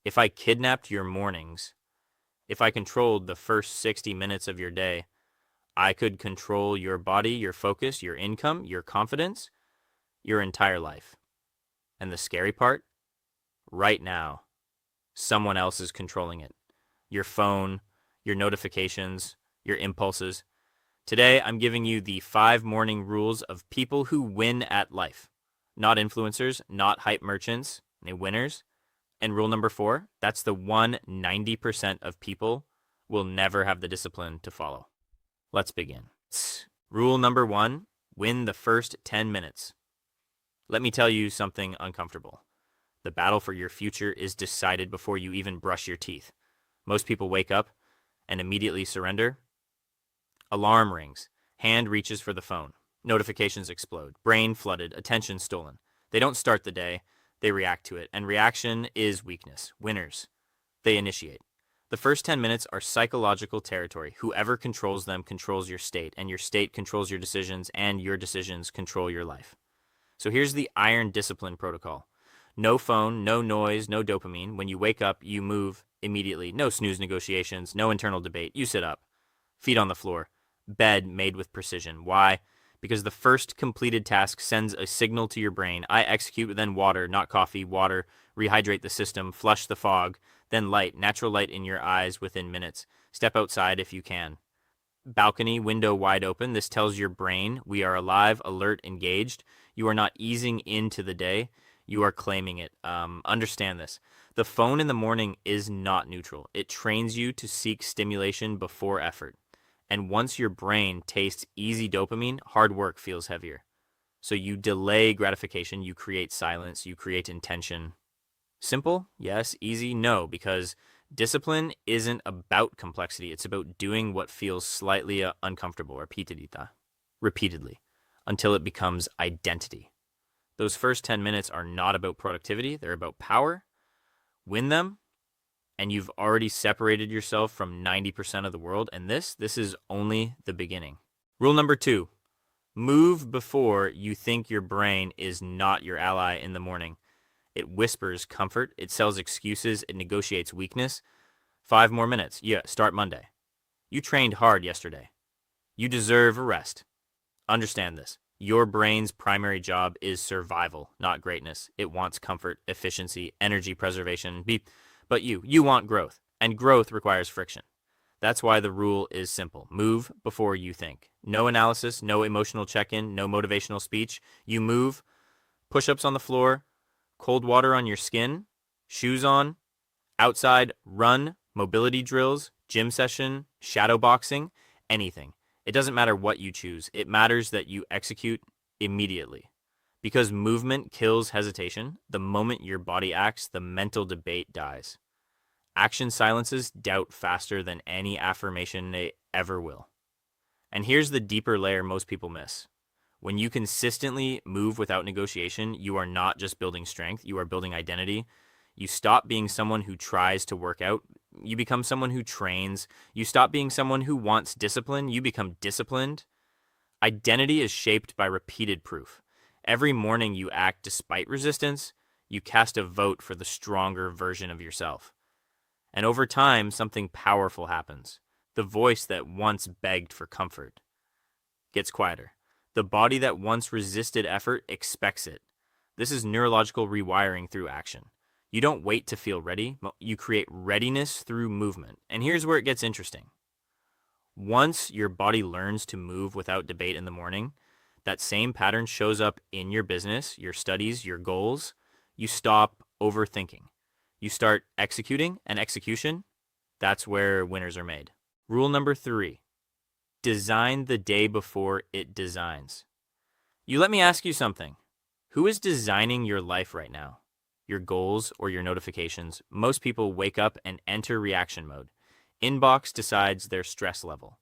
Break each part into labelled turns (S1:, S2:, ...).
S1: If I kidnapped your mornings, if I controlled the first 60 minutes of your day, I could control your body, your focus, your income, your confidence, your entire life. And the scary part, right now, someone else is controlling it. Your phone, your notifications, your impulses. Today, I'm giving you the 5 morning rules of people who win at life. Not influencers, not hype merchants, they winners. And rule number 4, that's the 90% of people will never have the discipline to follow. Let's begin. Rule number 1, win the first 10 minutes. Let me tell you something uncomfortable. The battle for your future is decided before you even brush your teeth. Most people wake up and immediately surrender. Alarm rings. Hand reaches for the phone. Notifications explode. Brain flooded. Attention stolen. They don't start the day. They react to it. And reaction is weakness. Winners. They initiate. The first 10 minutes are psychological territory. Whoever controls them controls your state, and your state controls your decisions, and your decisions control your life. So here's the iron discipline protocol. No phone, no noise, no dopamine. When you wake up, you move immediately. No snooze negotiations, no internal debate. You sit up. Feet on the floor. Bed made with precision. Why? Because the first completed task sends a signal to your brain. I execute, then water, not coffee, water, rehydrate the system, flush the fog, then light, natural light in your eyes within minutes. Step outside if you can. Balcony, window wide open. This tells your brain we are alive, alert, engaged. You are not easing into the day. You are claiming it. Understand this. The phone in the morning is not neutral. It trains you to seek stimulation before effort. And once your brain tastes easy dopamine, hard work feels heavier. So you delay gratification, you create silence, you create intention. Simple? Yes. Easy? No, because discipline isn't about complexity. It's about doing what feels slightly uncomfortable, repeatedly, until it becomes identity. Those first 10 minutes are not about productivity. They're about power. Win them, and you've already separated yourself from 90% of the world, and this is only the beginning. Rule number 2, move before you think your brain is not your ally in the morning. It whispers comfort, it sells excuses, it negotiates weakness. 5 more minutes. Yeah, start Monday. You trained hard yesterday. You deserve a rest. Understand this. Your brain's primary job is survival, not greatness. It wants comfort, efficiency, energy preservation. But you want growth, and growth requires friction. That's why the rule is simple. Move before you think. No analysis, no emotional check-in, no motivational speech. You move, push-ups on the floor, cold water on your skin, shoes on, outside, run, mobility drills, gym session, shadow boxing, anything. It doesn't matter what you choose. It matters that you execute immediately. Because movement kills hesitation. The moment your body acts, the mental debate dies. Action silences doubt faster than any affirmation they ever will. And here's the deeper layer most people miss. When you consistently move without negotiation, you are not just building strength, you are building identity. You stop being someone who tries to work out. You become someone who trains. You stop being someone who wants discipline. You become disciplined. Identity is shaped by repeated proof. Every morning you act despite resistance. You cast a vote for the stronger version of yourself. And over time, something powerful happens. The voice that once begged for comfort gets quieter. The body that once resisted effort expects it. This is neurological rewiring through action. You don't wait to feel ready. You create readiness through movement. And here's where it gets interesting. Once your body learns to move without debate in the morning, that same pattern shows up in your business, your studies, your goals. You stop overthinking. You start executing, and execution, that's where winners are made. Rule number 3, design the day before it designs. You let me ask you something. Who is designing your life right now? Your goals or your notifications? Most people wake up and enter reaction mode. Inbox decides their stress level.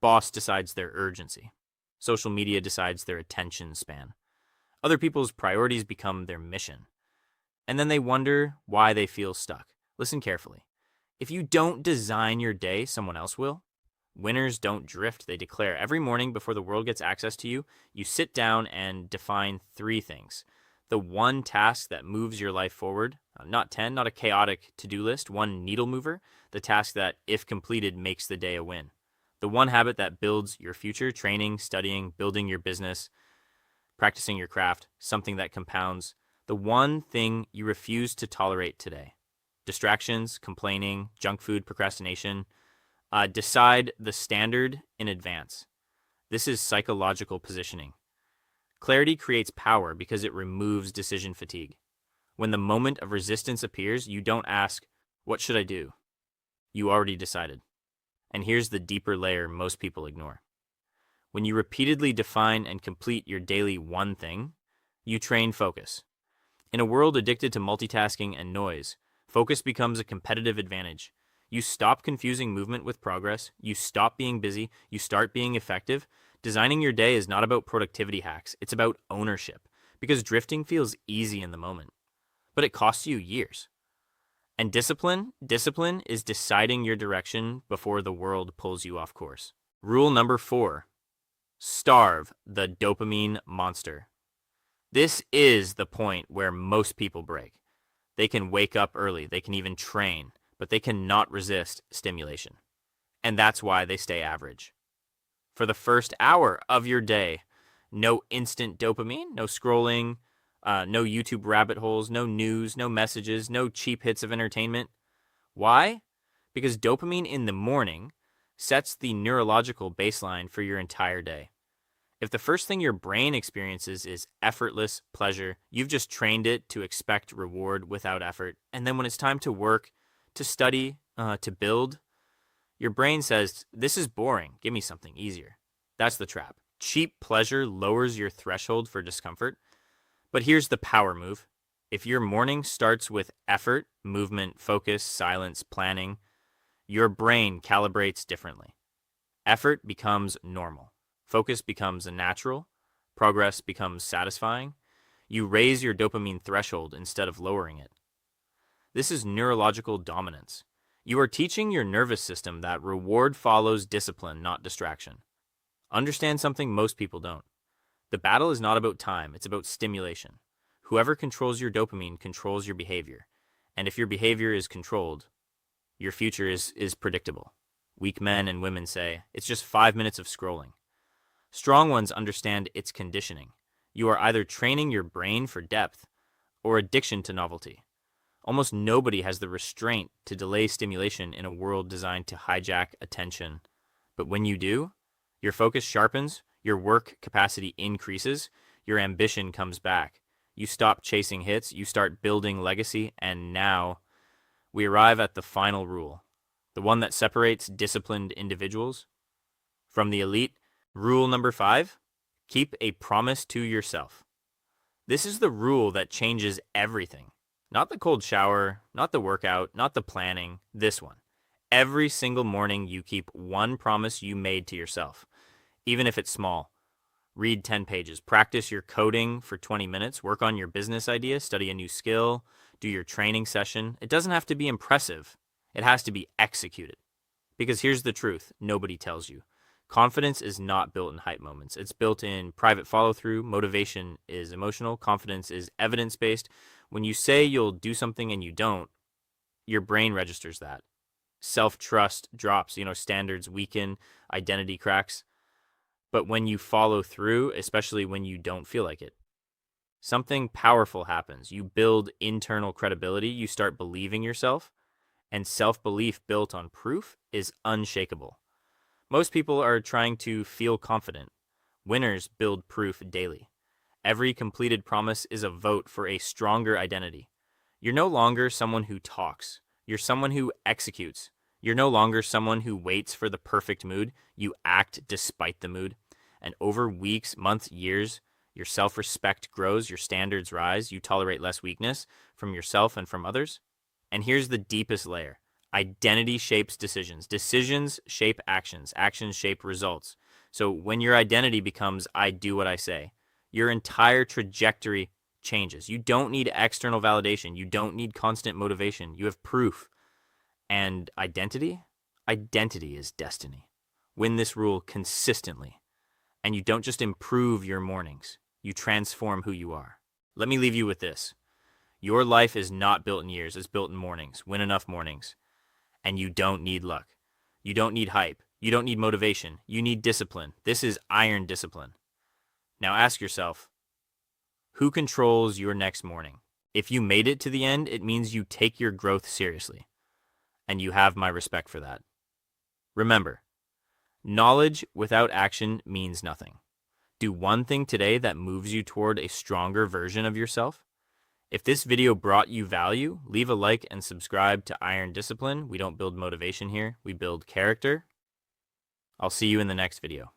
S1: Boss decides their urgency. Social media decides their attention span. Other people's priorities become their mission. And then they wonder why they feel stuck. Listen carefully. If you don't design your day, someone else will. Winners don't drift, they declare. Every morning before the world gets access to you, you sit down and define 3 things. The one task that moves your life forward, Not 10, not a chaotic to-do list, one needle mover, the task that, if completed, makes the day a win. The one habit that builds your future, training, studying, building your business, practicing your craft, something that compounds. The one thing you refuse to tolerate today. Distractions, complaining, junk food, procrastination. Decide the standard in advance. This is psychological positioning. Clarity creates power because it removes decision fatigue. When the moment of resistance appears, you don't ask, what should I do? You already decided. And here's the deeper layer most people ignore. When you repeatedly define and complete your daily one thing, you train focus. In a world addicted to multitasking and noise, focus becomes a competitive advantage. You stop confusing movement with progress, you stop being busy, you start being effective. Designing your day is not about productivity hacks, it's about ownership, because drifting feels easy in the moment, but it costs you years. And discipline is deciding your direction before the world pulls you off course. Rule number 4, starve the dopamine monster. This is the point where most people break. They can wake up early, they can even train, but they cannot resist stimulation. And that's why they stay average. For the first hour of your day, no instant dopamine, no scrolling, no YouTube rabbit holes, no news, no messages, no cheap hits of entertainment. Why? Because dopamine in the morning sets the neurological baseline for your entire day. If the first thing your brain experiences is effortless pleasure, you've just trained it to expect reward without effort. And then when it's time to work, to study, to build, your brain says, this is boring, give me something easier. That's the trap. Cheap pleasure lowers your threshold for discomfort. But here's the power move. If your morning starts with effort, movement, focus, silence, planning, your brain calibrates differently. Effort becomes normal. Focus becomes a natural. Progress becomes satisfying. You raise your dopamine threshold instead of lowering it. This is neurological dominance. You are teaching your nervous system that reward follows discipline, not distraction. Understand something most people don't. The battle is not about time, it's about stimulation. Whoever controls your dopamine controls your behavior. And if your behavior is controlled, your future is predictable. Weak men and women say, it's just 5 minutes of scrolling. Strong ones understand its conditioning. You are either training your brain for depth or addiction to novelty. Almost nobody has the restraint to delay stimulation in a world designed to hijack attention. But when you do, your focus sharpens, your work capacity increases, your ambition comes back. You stop chasing hits, you start building legacy, and now we arrive at the final rule, the one that separates disciplined individuals from the elite. Rule number 5, keep a promise to yourself. This is the rule that changes everything. Not the cold shower, not the workout, not the planning, this one. Every single morning you keep one promise you made to yourself, even if it's small. Read 10 pages, practice your coding for 20 minutes, work on your business idea, study a new skill, do your training session. It doesn't have to be impressive. It has to be executed. Because here's the truth, nobody tells you. Confidence is not built in hype moments. It's built in private follow-through. Motivation is emotional. Confidence is evidence-based. When you say you'll do something and you don't, your brain registers that. Self-trust drops, standards weaken, identity cracks. But when you follow through, especially when you don't feel like it, something powerful happens. You build internal credibility. You start believing yourself. And self-belief built on proof is unshakable. Most people are trying to feel confident. Winners build proof daily. Every completed promise is a vote for a stronger identity. You're no longer someone who talks. You're someone who executes. You're no longer someone who waits for the perfect mood. You act despite the mood. And over weeks, months, years, your self-respect grows, your standards rise, you tolerate less weakness from yourself and from others. And here's the deepest layer. Identity shapes decisions. Decisions shape actions. Actions shape results. So when your identity becomes, I do what I say, your entire trajectory changes. You don't need external validation. You don't need constant motivation. You have proof. And identity? Identity is destiny. Win this rule consistently. And you don't just improve your mornings. You transform who you are. Let me leave you with this. Your life is not built in years, it's built in mornings. Win enough mornings. And you don't need luck. You don't need hype. You don't need motivation. You need discipline. This is iron discipline. Now ask yourself, who controls your next morning? If you made it to the end, it means you take your growth seriously. And you have my respect for that. Remember, knowledge without action means nothing. Do one thing today that moves you toward a stronger version of yourself. If this video brought you value, leave a like and subscribe to Iron Discipline. We don't build motivation here, we build character. I'll see you in the next video.